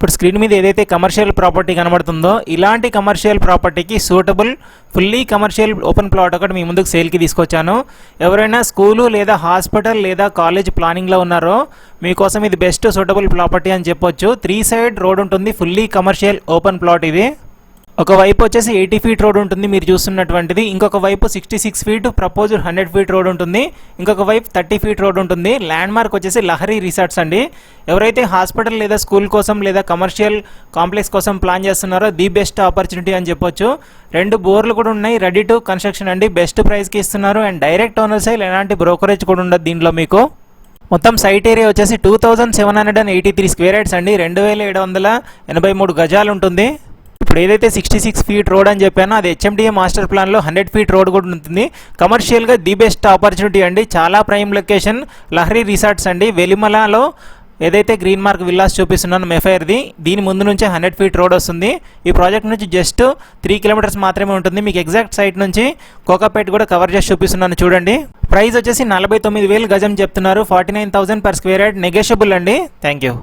ఇప్పుడు స్క్రీన్ మీద ఏదైతే కమర్షియల్ ప్రాపర్టీ కనబడుతుందో ఇలాంటి కమర్షియల్ ప్రాపర్టీకి suitable fully commercial open plot ఒకటి మీ ముందుకు సేల్కి తీసుకొచ్చాను. ఎవరైనా స్కూలు లేదా హాస్పిటల్ లేదా కాలేజ్ ప్లానింగ్లో ఉన్నారో మీకోసం ఇది బెస్ట్ సూటబుల్ ప్రాపర్టీ అని చెప్పొచ్చు. 3 సైడ్ రోడ్ ఉంటుంది, ఫుల్లీ కమర్షియల్ ఓపెన్ ప్లాట్ ఇది. ఒక వైపు వచ్చేసి 80 ఫీట్ రోడ్ ఉంటుంది మీరు చూస్తున్నటువంటిది, ఇంకొక వైపు 66 ఫీట్ ప్రపోజ్డ్ 100 ఫీట్ రోడ్ ఉంటుంది, ఇంకొక వైపు 30 ఫీట్ రోడ్ ఉంటుంది. ల్యాండ్ మార్క్ వచ్చేసి లహరి రిసార్ట్స్ అండి. ఎవరైతే హాస్పిటల్ లేదా స్కూల్ కోసం లేదా కమర్షియల్ కాంప్లెక్స్ కోసం ప్లాన్ చేస్తున్నారో ది బెస్ట్ ఆపర్చునిటీ అని చెప్పొచ్చు. 2 బోర్లు కూడా ఉన్నాయి, రెడీ టు కన్స్ట్రక్షన్ అండి. బెస్ట్ ప్రైస్కి ఇస్తున్నారు అండ్ డైరెక్ట్ ఓనర్ సైడ్ ఎలాంటి బ్రోకరేజ్ కూడా ఉండదు దీంట్లో మీకు. మొత్తం సైట్ ఏరియా వచ్చేసి 2783 స్క్వేర్ యార్డ్స్ అండి, 2783 గజాలు ఉంటుంది. ఇప్పుడు ఏదైతే 66 ఫీట్ రోడ్ అని చెప్పానో అది హెచ్ఎండిఏ మాస్టర్ ప్లాన్లో 100 ఫీట్ రోడ్ కూడా ఉంటుంది. కమర్షియల్గా ది బెస్ట్ ఆపర్చునిటీ అండి, చాలా ప్రైమ్ లొకేషన్. లహరి రిసార్ట్స్ అండి, వెలిమలలో ఏదైతే గ్రీన్ మార్క్ విల్లాస్ చూపిస్తున్నాను మెఫైర్ది, దీని ముందు నుంచే 100 ఫీట్ రోడ్ వస్తుంది. ఈ ప్రాజెక్ట్ నుంచి జస్ట్ 3 కిలోమీటర్స్ మాత్రమే ఉంటుంది. మీకు ఎగ్జాక్ట్ సైట్ నుంచి కోకాపేట్ కూడా కవర్ చేసి చూపిస్తున్నాను చూడండి. ప్రైస్ వచ్చేసి 49,000 గజం చెప్తున్నారు, 49,000 పర్ స్క్వేర్ యార్డ్, నెగోషియబుల్ అండి. Thank you.